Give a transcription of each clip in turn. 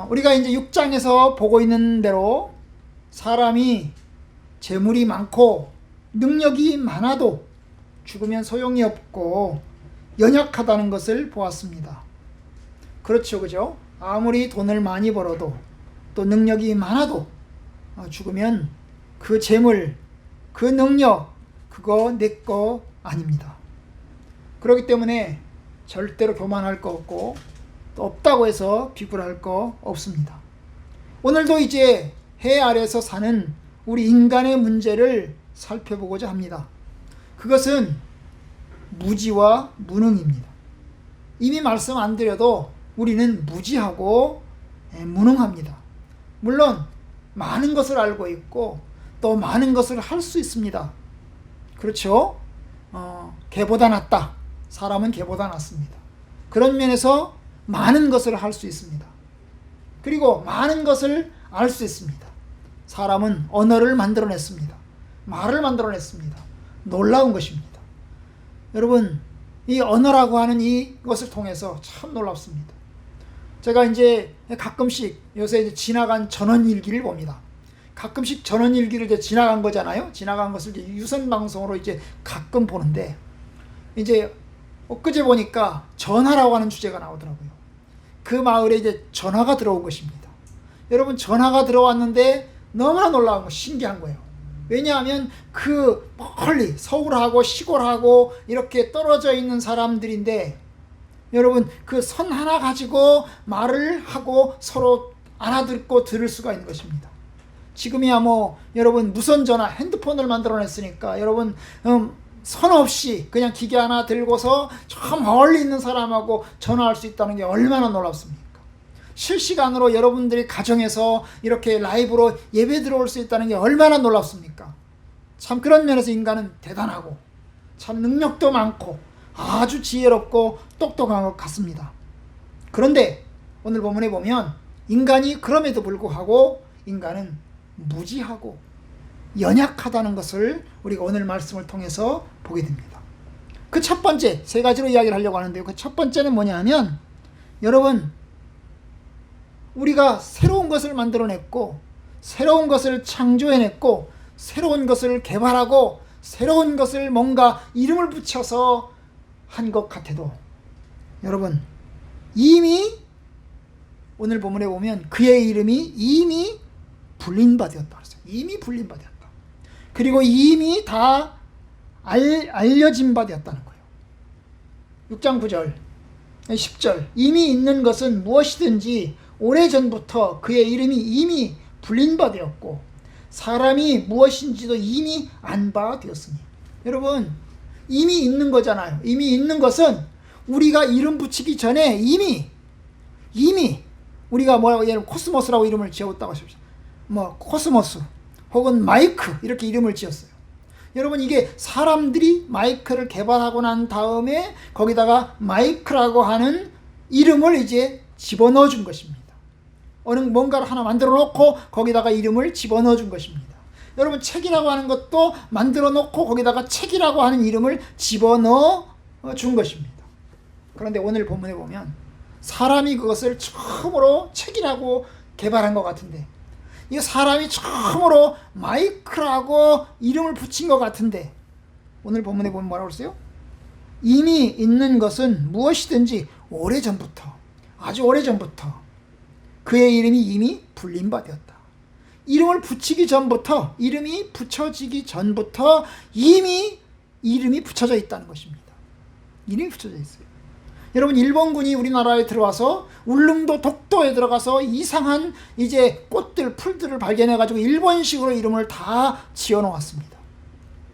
우리가 이제 6장에서 보고 있는 대로 사람이 재물이 많고 능력이 많아도 죽으면 소용이 없고 연약하다는 것을 보았습니다. 그렇죠, 그죠? 아무리 돈을 많이 벌어도 또 능력이 많아도 죽으면 그 재물, 그 능력, 그거 내 거 아닙니다. 그렇기 때문에 절대로 교만할 거 없고 또 없다고 해서 비굴할 거 없습니다. 오늘도 이제 해 아래에서 사는 우리 인간의 문제를 살펴보고자 합니다. 그것은 무지와 무능입니다. 이미 말씀 안 드려도 우리는 무지하고 무능합니다. 물론 많은 것을 알고 있고 또 많은 것을 할 수 있습니다. 그렇죠? 개보다 낫다. 사람은 개보다 낫습니다. 그런 면에서 많은 것을 할 수 있습니다. 그리고 많은 것을 알 수 있습니다. 사람은 언어를 만들어냈습니다. 말을 만들어냈습니다. 놀라운 것입니다. 여러분, 이 언어라고 하는 이것을 통해서 참 놀랍습니다. 제가 이제 가끔씩 요새 이제 지나간 전원일기를 봅니다. 가끔씩 전원일기를 이제 지나간 거잖아요. 지나간 것을 이제 유선 방송으로 이제 가끔 보는데, 이제 엊그제 보니까 전화라고 하는 주제가 나오더라고요. 그 마을에 이제 전화가 들어온 것입니다. 여러분, 전화가 들어왔는데 너무나 놀라운 거, 신기한 거예요. 왜냐하면 그 멀리 서울하고 시골하고 이렇게 떨어져 있는 사람들인데, 여러분, 그 선 하나 가지고 말을 하고 서로 알아듣고 들을 수가 있는 것입니다. 지금이야 뭐 여러분 무선전화, 핸드폰을 만들어냈으니까 여러분 선 없이 그냥 기계 하나 들고서 저 멀리 있는 사람하고 전화할 수 있다는 게 얼마나 놀랍습니까? 실시간으로 여러분들이 가정에서 이렇게 라이브로 예배 들어올 수 있다는 게 얼마나 놀랍습니까? 참 그런 면에서 인간은 대단하고 참 능력도 많고 아주 지혜롭고 똑똑한 것 같습니다. 그런데 오늘 본문에 보면 인간이 그럼에도 불구하고 인간은 무지하고 연약하다는 것을 우리가 오늘 말씀을 통해서 보게 됩니다. 그 첫 번째, 세 가지로 이야기를 하려고 하는데요. 그 첫 번째는 뭐냐 하면, 여러분, 우리가 새로운 것을 만들어냈고 새로운 것을 창조해냈고 새로운 것을 개발하고 새로운 것을 뭔가 이름을 붙여서 한 것 같아도, 여러분, 이미 오늘 본문에 보면 그의 이름이 이미 불린 바 되었다 그랬어요. 이미 불린 바 되었다. 그리고 이미 다 알려진 바 되었다는 거예요. 6장 9절 10절 이미 있는 것은 무엇이든지 오래전부터 그의 이름이 이미 불린 바 되었고 사람이 무엇인지도 이미 안 바 되었으니. 여러분, 이미 있는 거잖아요. 이미 있는 것은 우리가 이름 붙이기 전에 이미 우리가 뭐라고, 예를 코스모스라고 이름을 지었다고 하십시오. 뭐 코스모스 혹은 마이크 이렇게 이름을 지었어요. 여러분, 이게 사람들이 마이크를 개발하고 난 다음에 거기다가 마이크라고 하는 이름을 이제 집어넣어 준 것입니다. 어느 뭔가를 하나 만들어 놓고 거기다가 이름을 집어넣어 준 것입니다. 여러분, 책이라고 하는 것도 만들어 놓고 거기다가 책이라고 하는 이름을 집어넣어 준 것입니다. 그런데 오늘 본문에 보면 사람이 그것을 처음으로 책이라고 개발한 것 같은데, 이 사람이 처음으로 마이크라고 이름을 붙인 것 같은데, 오늘 본문에 보면 뭐라고 그랬어요? 이미 있는 것은 무엇이든지 오래전부터, 아주 오래전부터 그의 이름이 이미 불린 바 되었다. 이름을 붙이기 전부터, 이름이 붙여지기 전부터 이미 이름이 붙여져 있다는 것입니다. 이름이 붙여져 있어요. 여러분, 일본군이 우리나라에 들어와서 울릉도 독도에 들어가서 이상한 이제 꽃들, 풀들을 발견해가지고 일본식으로 이름을 다 지어 놓았습니다.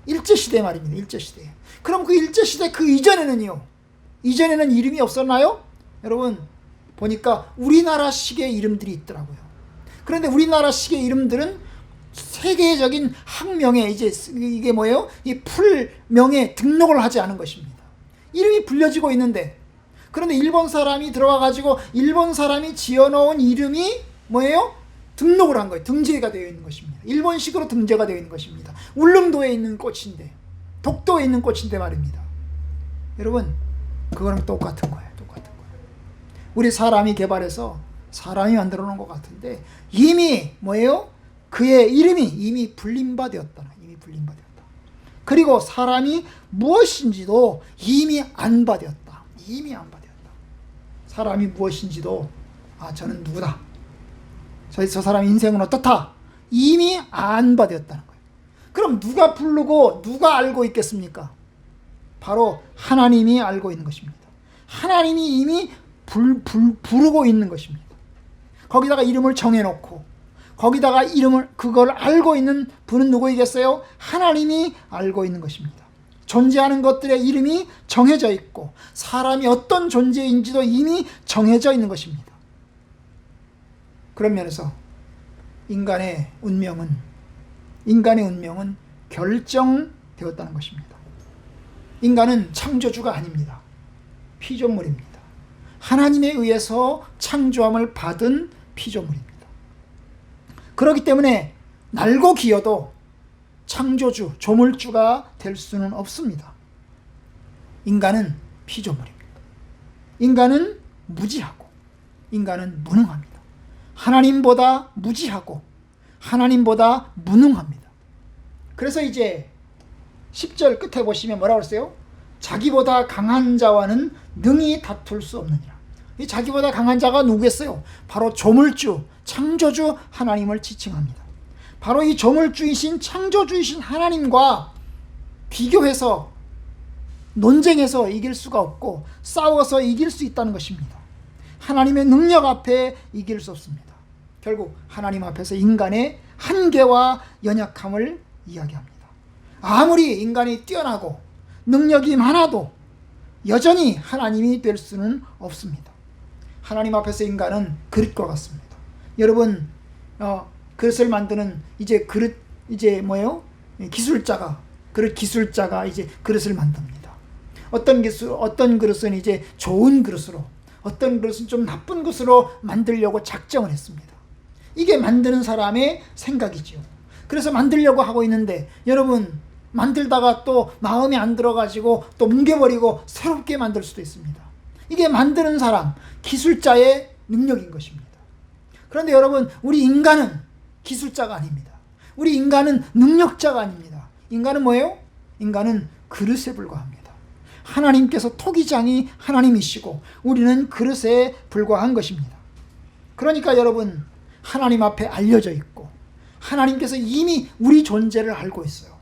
일제시대 말입니다. 일제시대. 그럼 그 일제시대 그 이전에는요? 이전에는 이름이 없었나요? 여러분, 보니까 우리나라식의 이름들이 있더라고요. 그런데 우리나라식의 이름들은 세계적인 학명에 이게 뭐예요? 이 풀명에 등록을 하지 않은 것입니다. 이름이 불려지고 있는데, 그런데 일본 사람이 들어와가지고 일본 사람이 지어놓은 이름이 뭐예요? 등록을 한 거예요. 등재가 되어 있는 것입니다. 일본식으로 등재가 되어 있는 것입니다. 울릉도에 있는 꽃인데, 독도에 있는 꽃인데 말입니다. 여러분, 그거랑 똑같은 거예요. 똑같은 거예요. 우리 사람이 개발해서 사람이 만들어 놓은 것 같은데 이미 뭐예요? 그의 이름이 이미 불린 바 되었다. 이미 불린 바 되었다. 그리고 사람이 무엇인지도 이미 안 바 되었다. 이미 안 바 되었다. 사람이 무엇인지도 저는 누구다. 저 사람의 인생은 어떻다. 이미 안 바 되었다는 거예요. 그럼 누가 부르고 누가 알고 있겠습니까? 바로 하나님이 알고 있는 것입니다. 하나님이 이미 부르고 있는 것입니다. 거기다가 이름을 정해놓고 거기다가 그걸 알고 있는 분은 누구이겠어요? 하나님이 알고 있는 것입니다. 존재하는 것들의 이름이 정해져 있고 사람이 어떤 존재인지도 이미 정해져 있는 것입니다. 그런 면에서 인간의 운명은 결정되었다는 것입니다. 인간은 창조주가 아닙니다. 피조물입니다. 하나님에 의해서 창조함을 받은 피조물입니다. 그렇기 때문에 날고 기어도 창조주, 조물주가 될 수는 없습니다. 인간은 피조물입니다. 인간은 무지하고 인간은 무능합니다. 하나님보다 무지하고 하나님보다 무능합니다. 그래서 이제 10절 끝에 보시면 뭐라고 했어요? 자기보다 강한 자와는 능히 다툴 수 없느니라. 이 자기보다 강한 자가 누구겠어요? 바로 조물주, 창조주 하나님을 지칭합니다. 바로 이 조물주이신 창조주이신 하나님과 비교해서 논쟁해서 이길 수가 없고 싸워서 이길 수 있다는 것입니다. 하나님의 능력 앞에 이길 수 없습니다. 결국 하나님 앞에서 인간의 한계와 연약함을 이야기합니다. 아무리 인간이 뛰어나고 능력이 많아도 여전히 하나님이 될 수는 없습니다. 하나님 앞에서 인간은 그릇과 같습니다. 여러분, 그릇을 만드는 그릇 기술자가 이제 그릇을 만듭니다. 어떤 그릇은 이제 좋은 그릇으로, 어떤 그릇은 좀 나쁜 그릇으로 만들려고 작정을 했습니다. 이게 만드는 사람의 생각이지요. 그래서 만들려고 하고 있는데 여러분, 만들다가 또 마음에 안 들어가지고 또 뭉개버리고 새롭게 만들 수도 있습니다. 이게 만드는 사람, 기술자의 능력인 것입니다. 그런데 여러분, 우리 인간은 기술자가 아닙니다. 우리 인간은 능력자가 아닙니다. 인간은 뭐예요? 인간은 그릇에 불과합니다. 하나님께서 토기장이 하나님이시고 우리는 그릇에 불과한 것입니다. 그러니까 여러분, 하나님 앞에 알려져 있고 하나님께서 이미 우리 존재를 알고 있어요.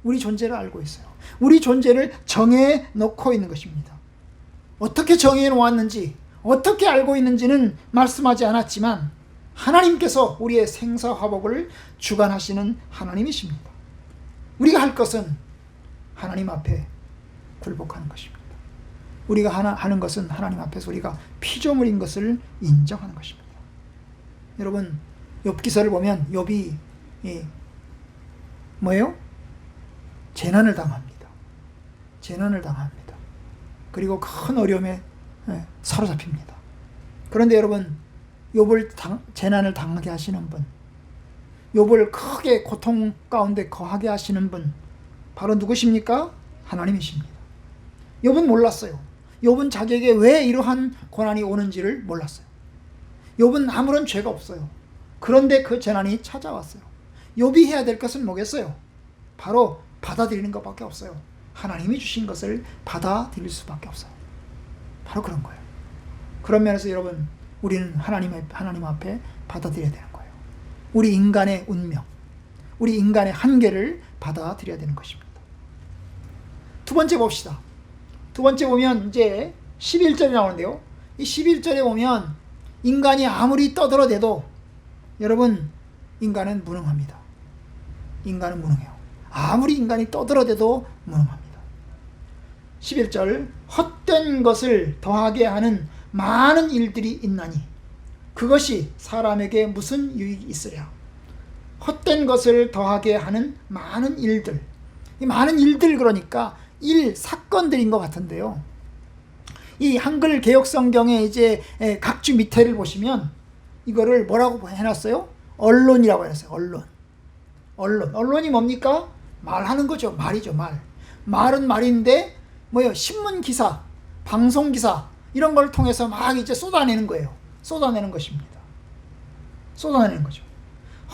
우리 존재를 알고 있어요. 우리 존재를 정해 놓고 있는 것입니다. 어떻게 정해 놓았는지, 어떻게 알고 있는지는 말씀하지 않았지만 하나님께서 우리의 생사화복을 주관하시는 하나님이십니다. 우리가 할 것은 하나님 앞에 굴복하는 것입니다. 우리가 하는 것은 하나님 앞에서 우리가 피조물인 것을 인정하는 것입니다. 여러분, 욥기서를 보면 욥이 뭐예요? 재난을 당합니다. 재난을 당합니다. 그리고 큰 어려움에 사로잡힙니다. 그런데 여러분, 욥을 재난을 당하게 하시는 분, 욥을 크게 고통 가운데 거하게 하시는 분, 바로 누구십니까? 하나님이십니다. 욥은 몰랐어요. 욥은 자기에게 왜 이러한 고난이 오는지를 몰랐어요. 욥은 아무런 죄가 없어요. 그런데 그 재난이 찾아왔어요. 욥이 해야 될 것은 뭐겠어요? 바로 받아들이는 것밖에 없어요. 하나님이 주신 것을 받아들일 수밖에 없어요. 바로 그런 거예요. 그런 면에서 여러분, 우리는 하나님 앞에 받아들여야 되는 거예요. 우리 인간의 운명, 우리 인간의 한계를 받아들여야 되는 것입니다. 두 번째 봅시다. 두 번째 보면 이제 11절이 나오는데요. 이 11절에 보면 인간이 아무리 떠들어대도 여러분, 인간은 무능합니다. 인간은 무능해요. 아무리 인간이 떠들어대도 무능합니다. 11절, 헛된 것을 더하게 하는 많은 일들이 있나니 그것이 사람에게 무슨 유익이 있으랴. 헛된 것을 더하게 하는 많은 일들. 이 많은 일들, 그러니까 사건들인 것 같은데요. 이 한글 개역 성경의 이제 각주 밑에를 보시면 이거를 뭐라고 해놨어요? 언론이라고 해놨어요. 언론이 뭡니까? 말하는 거죠. 말이죠. 말은 말인데 뭐예요? 신문 기사, 방송 기사 이런 걸 통해서 막 이제 쏟아내는 거예요. 쏟아내는 것입니다. 쏟아내는 거죠.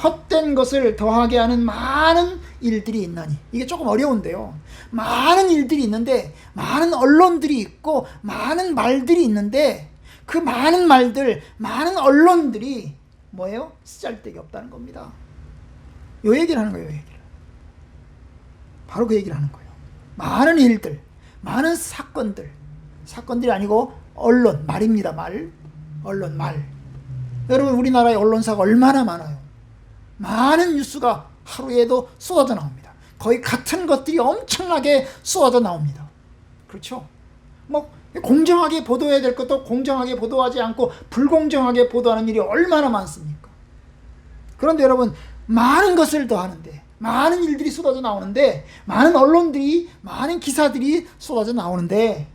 헛된 것을 더하게 하는 많은 일들이 있나니. 이게 조금 어려운데요. 많은 일들이 있는데, 많은 언론들이 있고 많은 말들이 있는데, 그 많은 말들, 많은 언론들이 뭐예요? 쓰잘데기 없다는 겁니다. 요 얘기를 하는 거예요. 요 얘기를. 바로 그 얘기를 하는 거예요. 많은 일들, 많은 사건들이 아니고 언론, 말입니다. 말. 언론, 말. 여러분, 우리나라의 언론사가 얼마나 많아요. 많은 뉴스가 하루에도 쏟아져 나옵니다. 거의 같은 것들이 엄청나게 쏟아져 나옵니다. 그렇죠? 뭐 공정하게 보도해야 될 것도 공정하게 보도하지 않고 불공정하게 보도하는 일이 얼마나 많습니까? 그런데 여러분, 많은 것을 더하는데, 많은 일들이 쏟아져 나오는데, 많은 언론들이, 많은 기사들이 쏟아져 나오는데,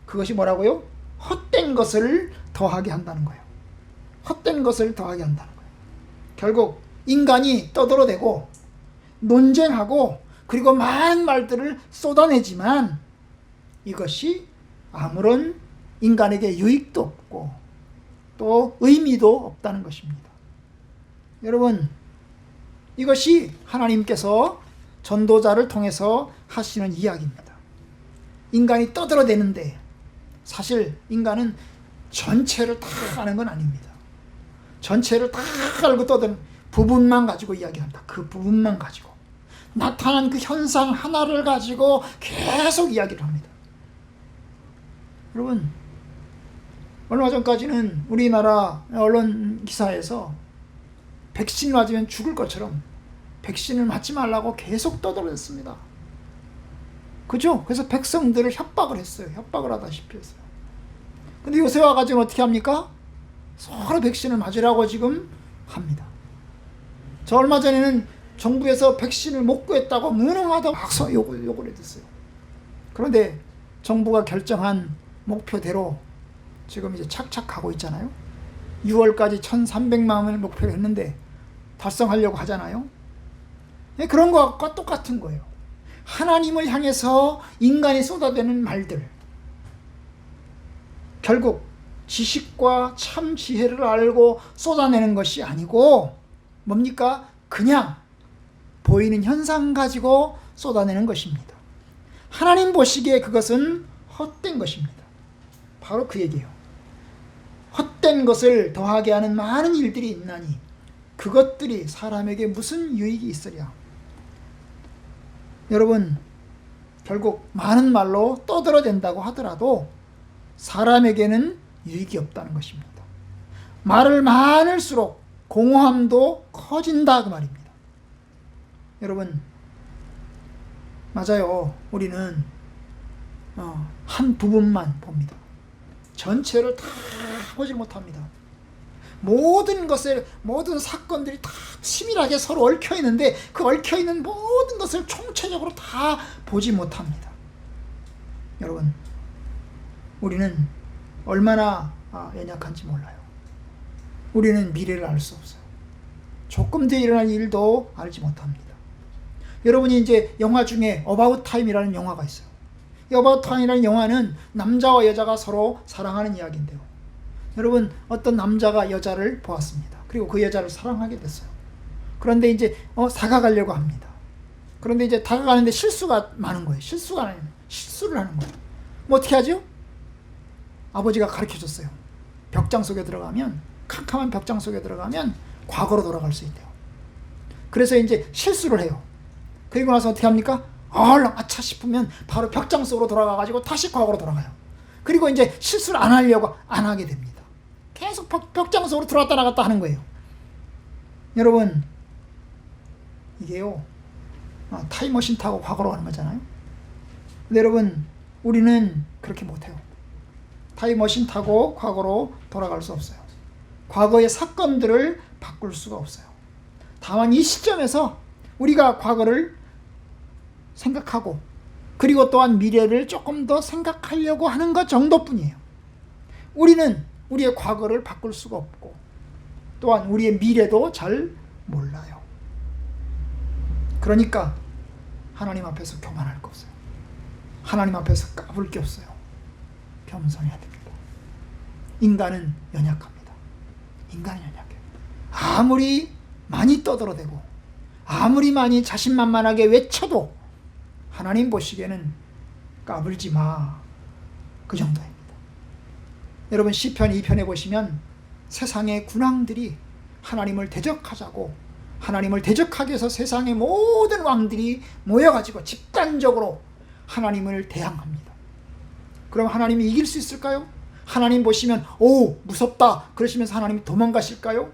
그것이 뭐라고요? 헛된 것을 더하게 한다는 거예요. 헛된 것을 더하게 한다는 거예요. 결국 인간이 떠들어대고 논쟁하고 그리고 많은 말들을 쏟아내지만 이것이 아무런 인간에게 유익도 없고 또 의미도 없다는 것입니다. 여러분, 이것이 하나님께서 전도자를 통해서 하시는 이야기입니다. 인간이 떠들어대는데 사실 인간은 전체를 다 아는 건 아닙니다. 전체를 다 알고 떠드는 부분만 가지고 이야기합니다. 그 부분만 가지고 나타난 그 현상 하나를 가지고 계속 이야기를 합니다. 여러분, 얼마 전까지는 우리나라 언론 기사에서 백신 맞으면 죽을 것처럼 백신을 맞지 말라고 계속 떠들었습니다. 그죠? 그래서 백성들을 협박을 했어요. 협박을 하다시피 했어요. 근데 요새 와가지고 어떻게 합니까? 서로 백신을 맞으라고 지금 합니다. 저 얼마 전에는 정부에서 백신을 못 구했다고 무능하다고 막 욕을 해댔어요. 그런데 정부가 결정한 목표대로 지금 이제 착착 가고 있잖아요. 6월까지 1,300만 원을 목표로 했는데 달성하려고 하잖아요. 그런 것과 똑같은 거예요. 하나님을 향해서 인간이 쏟아내는 말들, 결국 지식과 참 지혜를 알고 쏟아내는 것이 아니고 뭡니까? 그냥 보이는 현상 가지고 쏟아내는 것입니다. 하나님 보시기에 그것은 헛된 것입니다. 바로 그 얘기예요. 헛된 것을 더하게 하는 많은 일들이 있나니 그것들이 사람에게 무슨 유익이 있으랴. 여러분, 결국 많은 말로 떠들어댄다고 하더라도 사람에게는 유익이 없다는 것입니다. 말을 많을수록 공허함도 커진다 그 말입니다. 여러분, 맞아요. 우리는 한 부분만 봅니다. 전체를 다 보지 못합니다. 모든 사건들이 다 치밀하게 서로 얽혀 있는데 그 얽혀 있는 모든 것을 총체적으로 다 보지 못합니다. 여러분, 우리는 얼마나 연약한지 몰라요. 우리는 미래를 알 수 없어요. 조금 뒤에 일어날 일도 알지 못합니다. 여러분이 이제 영화 중에 어바웃 타임이라는 영화가 있어요. 이 어바웃 타임이라는 영화는 남자와 여자가 서로 사랑하는 이야기인데요. 여러분, 어떤 남자가 여자를 보았습니다. 그리고 그 여자를 사랑하게 됐어요. 그런데 이제 다가가려고 합니다. 그런데 이제 다가가는데 실수가 많은 거예요. 실수를 하는 거예요. 뭐 어떻게 하죠? 아버지가 가르쳐줬어요. 벽장 속에 들어가면, 캄캄한 벽장 속에 들어가면 과거로 돌아갈 수 있대요. 그래서 이제 실수를 해요. 그리고 나서 어떻게 합니까? 얼른 아차 싶으면 바로 벽장 속으로 돌아가가지고 다시 과거로 돌아가요. 그리고 이제 실수를 안 하게 됩니다. 계속 벽장 속으로 들어왔다 나갔다 하는 거예요. 여러분, 이게요, 타임머신 타고 과거로 가는 거잖아요. 근데 여러분, 우리는 그렇게 못해요. 타임머신 타고 과거로 돌아갈 수 없어요. 과거의 사건들을 바꿀 수가 없어요. 다만 이 시점에서 우리가 과거를 생각하고 그리고 또한 미래를 조금 더 생각하려고 하는 것 정도뿐이에요. 우리는 우리의 과거를 바꿀 수가 없고 또한 우리의 미래도 잘 몰라요. 그러니까 하나님 앞에서 교만할 거 없어요. 하나님 앞에서 까불 게 없어요. 겸손해야 됩니다. 인간은 연약합니다. 인간은 연약해요. 아무리 많이 떠들어대고 아무리 많이 자신만만하게 외쳐도 하나님 보시기에는 까불지 마, 그 정도입니다. 여러분 시편 2편에 보시면 세상의 군왕들이 하나님을 대적하자고, 하나님을 대적하기 위해서 세상의 모든 왕들이 모여가지고 집단적으로 하나님을 대항합니다. 그럼 하나님이 이길 수 있을까요? 하나님 보시면 오 무섭다 그러시면서 하나님이 도망가실까요?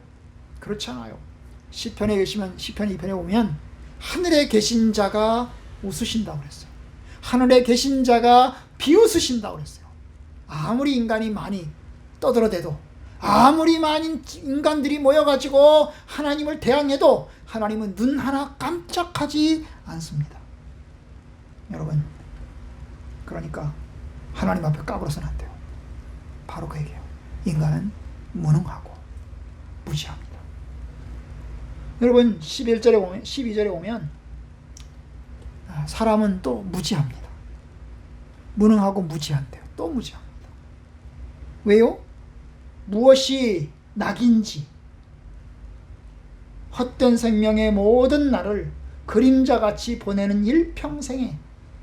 그렇지 않아요. 시편에 계시면, 시편 2편에 보면 하늘에 계신 자가 웃으신다고 그랬어요. 하늘에 계신 자가 비웃으신다고 그랬어요. 아무리 인간이 많이 떠들어대도, 아무리 많은 인간들이 모여가지고 하나님을 대항해도 하나님은 눈 하나 깜짝하지 않습니다. 여러분, 그러니까 하나님 앞에 까불어서는 안 돼요. 바로 그 얘기예요. 인간은 무능하고 무지합니다. 여러분 11절에 보면, 12절에 보면 사람은 또 무지합니다. 무능하고 무지한데요. 또 무지합니다. 왜요? 무엇이 낙인지, 헛된 생명의 모든 날을 그림자같이 보내는 일평생에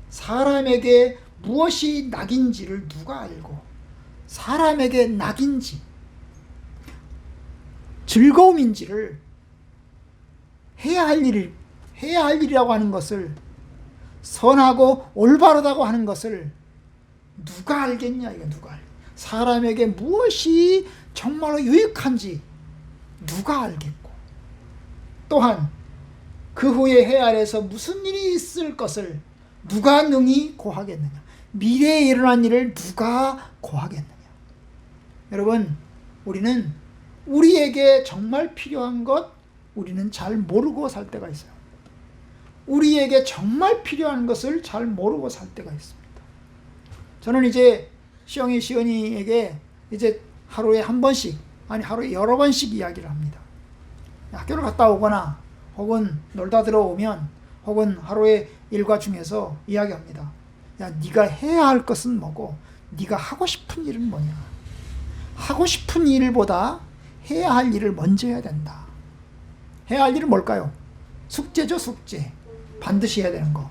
사람에게 무엇이 낙인지를 누가 알고, 사람에게 낙인지, 즐거움인지를 해야 할 일이라고 하는 것을, 선하고 올바르다고 하는 것을 누가 알겠냐, 이거 누가 알겠냐. 사람에게 무엇이 정말로 유익한지 누가 알겠고, 또한 그 후에 해 아래에서 무슨 일이 있을 것을 누가 능히 고하겠느냐. 미래에 일어난 일을 누가 고하겠느냐. 여러분, 우리는 우리에게 정말 필요한 것 우리는 잘 모르고 살 때가 있어요. 우리에게 정말 필요한 것을 잘 모르고 살 때가 있습니다. 저는 이제 시연이에게 이제 하루에 한 번씩, 아니 하루에 여러 번씩 이야기를 합니다. 학교를 갔다 오거나 혹은 놀다 들어오면 혹은 하루의 일과 중에서 이야기합니다. 야, 네가 해야 할 것은 뭐고 네가 하고 싶은 일은 뭐냐. 하고 싶은 일보다 해야 할 일을 먼저 해야 된다. 해야 할 일은 뭘까요? 숙제죠, 숙제. 반드시 해야 되는 거.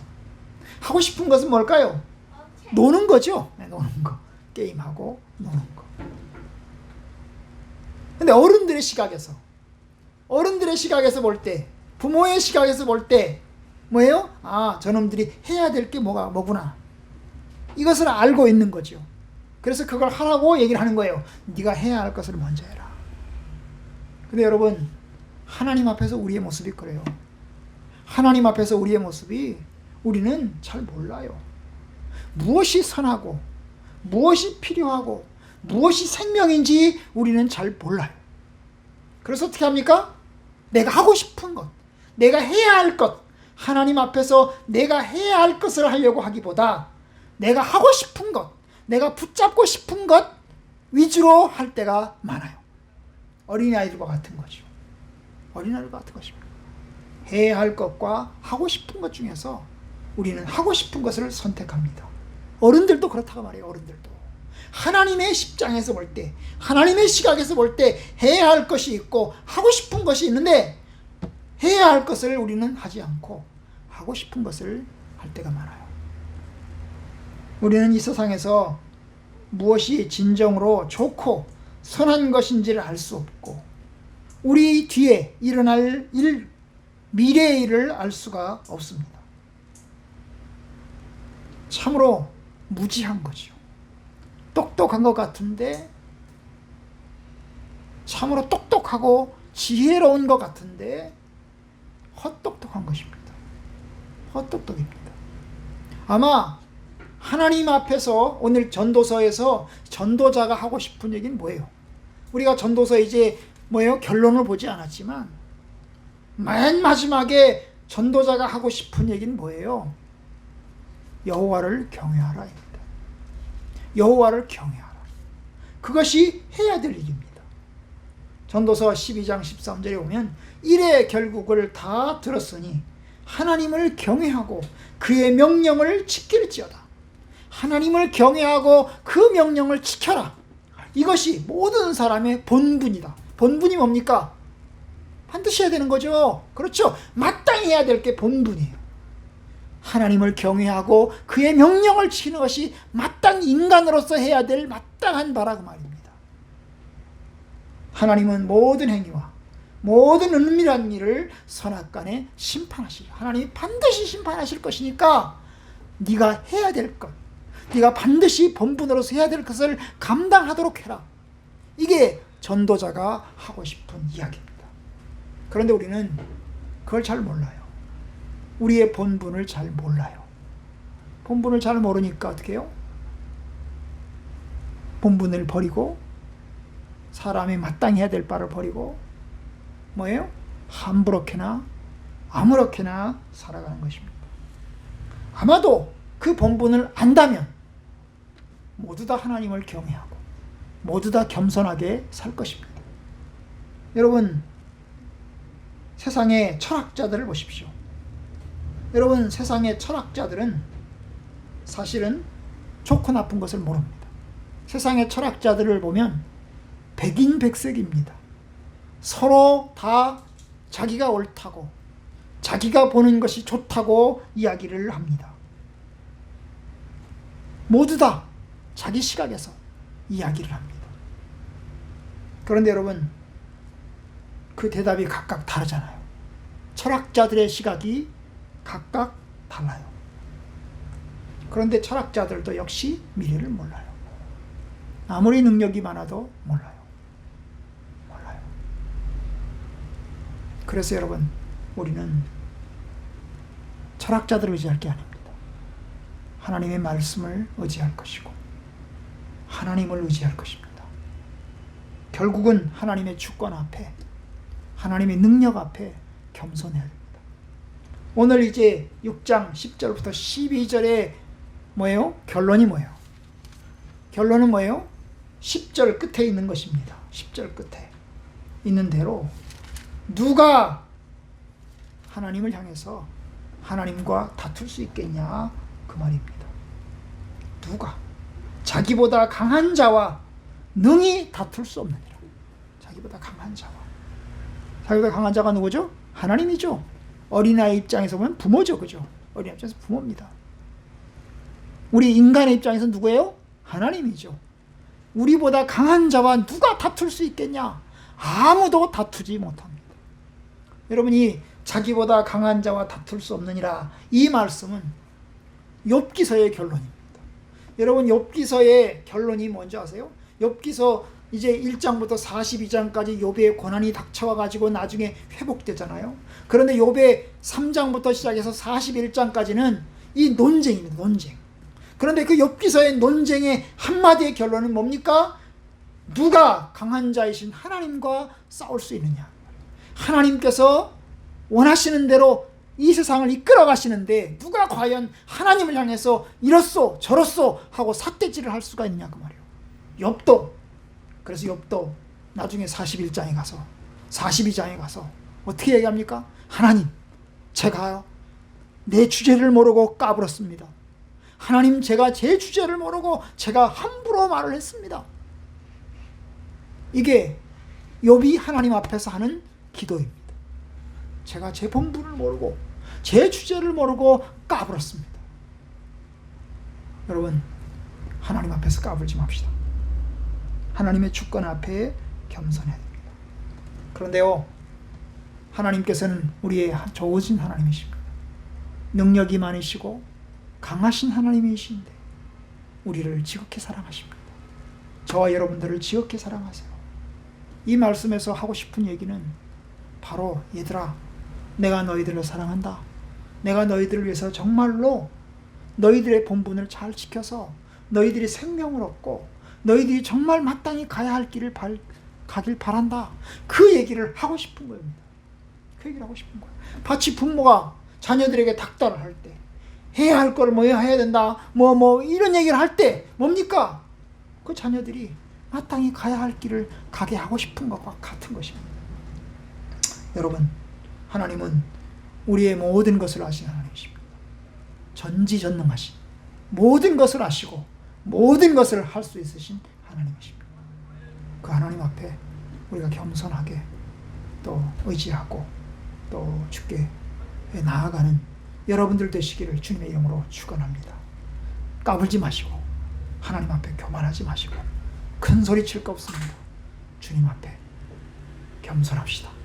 하고 싶은 것은 뭘까요? 노는 거죠. 네, 노는 거. 게임하고 노는 거. 근데 어른들의 시각에서 볼 때, 부모의 시각에서 볼 때 뭐예요? 아, 저놈들이 해야 될 게 뭐구나. 이것을 알고 있는 거죠. 그래서 그걸 하라고 얘기를 하는 거예요. 네가 해야 할 것을 먼저 해라. 근데 여러분, 하나님 앞에서 우리의 모습이 그래요. 하나님 앞에서 우리의 모습이 우리는 잘 몰라요. 무엇이 선하고 무엇이 필요하고 무엇이 생명인지 우리는 잘 몰라요. 그래서 어떻게 합니까? 내가 하고 싶은 것, 내가 해야 할 것, 하나님 앞에서 내가 해야 할 것을 하려고 하기보다 내가 하고 싶은 것, 내가 붙잡고 싶은 것 위주로 할 때가 많아요. 어린아이들과 같은 거죠. 어린아이들과 같은 것입니다. 해야 할 것과 하고 싶은 것 중에서 우리는 하고 싶은 것을 선택합니다. 어른들도 그렇다고 말해요. 어른들도 하나님의 십장에서 볼 때, 하나님의 시각에서 볼 때 해야 할 것이 있고 하고 싶은 것이 있는데, 해야 할 것을 우리는 하지 않고 하고 싶은 것을 할 때가 많아요. 우리는 이 세상에서 무엇이 진정으로 좋고 선한 것인지를 알 수 없고, 우리 뒤에 일어날 일, 미래의 일을 알 수가 없습니다. 참으로 무지한 거죠. 똑똑한 것 같은데, 참으로 똑똑하고 지혜로운 것 같은데 헛똑똑한 것입니다. 헛똑똑입니다. 아마 하나님 앞에서 오늘 전도서에서 전도자가 하고 싶은 얘기는 뭐예요? 우리가 전도서 이제 뭐예요? 결론을 보지 않았지만 맨 마지막에 전도자가 하고 싶은 얘기는 뭐예요? 여호와를 경외하라입니다. 여호와를 경외하라. 그것이 해야 될 일입니다. 전도서 12장 13절에 보면 일의 결국을 다 들었으니 하나님을 경외하고 그의 명령을 지킬지어다. 하나님을 경외하고 그 명령을 지켜라. 이것이 모든 사람의 본분이다. 본분이 뭡니까? 반드시 해야 되는 거죠. 그렇죠. 마땅히 해야 될 게 본분이에요. 하나님을 경외하고 그의 명령을 지키는 것이 마땅히 인간으로서 해야 될 마땅한 바라 그 말입니다. 하나님은 모든 행위와 모든 은밀한 일을 선악간에 심판하시죠. 하나님이 반드시 심판하실 것이니까 네가 해야 될 것, 네가 반드시 본분으로서 해야 될 것을 감당하도록 해라. 이게 전도자가 하고 싶은 이야기입니다. 그런데 우리는 그걸 잘 몰라요. 우리의 본분을 잘 몰라요. 본분을 잘 모르니까 어떻게 해요? 본분을 버리고 사람이 마땅히 해야 될 바를 버리고 뭐예요? 함부롭게나 아무렇게나 살아가는 것입니다. 아마도 그 본분을 안다면 모두 다 하나님을 경외하고 모두 다 겸손하게 살 것입니다. 여러분, 세상의 철학자들을 보십시오. 여러분, 세상의 철학자들은 사실은 좋고 나쁜 것을 모릅니다. 세상의 철학자들을 보면 백인백색입니다. 서로 다 자기가 옳다고 자기가 보는 것이 좋다고 이야기를 합니다. 모두 다 자기 시각에서 이야기를 합니다. 그런데 여러분, 그 대답이 각각 다르잖아요. 철학자들의 시각이 각각 달라요. 그런데 철학자들도 역시 미래를 몰라요. 아무리 능력이 많아도 몰라요. 그래서 여러분, 우리는 철학자들을 의지할 게 아닙니다. 하나님의 말씀을 의지할 것이고 하나님을 의지할 것입니다. 결국은 하나님의 주권 앞에, 하나님의 능력 앞에 겸손해야 됩니다. 오늘 이제 6장 10절부터 12절에 뭐예요? 결론이 뭐예요? 결론은 뭐예요? 10절 끝에 있는 것입니다. 10절 끝에 있는 대로 누가 하나님을 향해서 하나님과 다툴 수 있겠냐 그 말입니다. 누가? 자기보다 강한 자와 능히 다툴 수 없느니라. 자기보다 강한 자와. 자기보다 강한 자가 누구죠? 하나님이죠. 어린아이 입장에서 보면 부모죠. 그죠? 어린아이 입장에서 부모입니다. 우리 인간의 입장에서 누구예요? 하나님이죠. 우리보다 강한 자와 누가 다툴 수 있겠냐? 아무도 다투지 못합니다. 여러분이 자기보다 강한 자와 다툴 수 없느니라, 이 말씀은 욥기서의 결론입니다. 여러분, 욥기서의 결론이 뭔지 아세요? 욥기서 이제 1장부터 42장까지 욥의 고난이 닥쳐와 가지고 나중에 회복되잖아요. 그런데 욥의 3장부터 시작해서 41장까지는 이 논쟁입니다. 논쟁. 그런데 그 욥기서의 논쟁의 한마디의 결론은 뭡니까? 누가 강한 자이신 하나님과 싸울 수 있느냐. 하나님께서 원하시는 대로 이 세상을 이끌어 가시는데 누가 과연 하나님을 향해서 이렇소 저렇소 하고 삿대질을 할 수가 있냐 그 말이에요. 욥도. 그래서 욥도 나중에 41장에 가서 42장에 가서 어떻게 얘기합니까? 하나님, 제가 내 주제를 모르고 까불었습니다. 하나님, 제가 제 주제를 모르고 제가 함부로 말을 했습니다. 이게 욥이 하나님 앞에서 하는 기도입니다. 제가 제 본분을 모르고 제 주제를 모르고 까불었습니다. 여러분, 하나님 앞에서 까불지 맙시다. 하나님의 주권 앞에 겸손해야 됩니다. 그런데요, 하나님께서는 우리의 좋으신 하나님이십니다. 능력이 많으시고 강하신 하나님이신데 우리를 지극히 사랑하십니다. 저와 여러분들을 지극히 사랑하세요. 이 말씀에서 하고 싶은 얘기는 바로, 얘들아, 내가 너희들을 사랑한다. 내가 너희들을 위해서 정말로 너희들의 본분을 잘 지켜서 너희들이 생명을 얻고 너희들이 정말 마땅히 가야 할 길을 가길 바란다. 그 얘기를 하고 싶은 겁니다. 그 얘기를 하고 싶은 거예요. 마치 부모가 자녀들에게 닥달을 할 때, 해야 할 걸 뭐 해야 된다, 이런 얘기를 할 때 뭡니까? 그 자녀들이 마땅히 가야 할 길을 가게 하고 싶은 것과 같은 것입니다. 여러분, 하나님은 우리의 모든 것을 아시는 하나님이십니다. 전지전능하신, 모든 것을 아시고 모든 것을 할 수 있으신 하나님이십니다. 그 하나님 앞에 우리가 겸손하게 또 의지하고 또 주께 나아가는 여러분들 되시기를 주님의 이름으로 축원합니다. 까불지 마시고 하나님 앞에 교만하지 마시고 큰 소리 칠 거 없습니다. 주님 앞에 겸손합시다.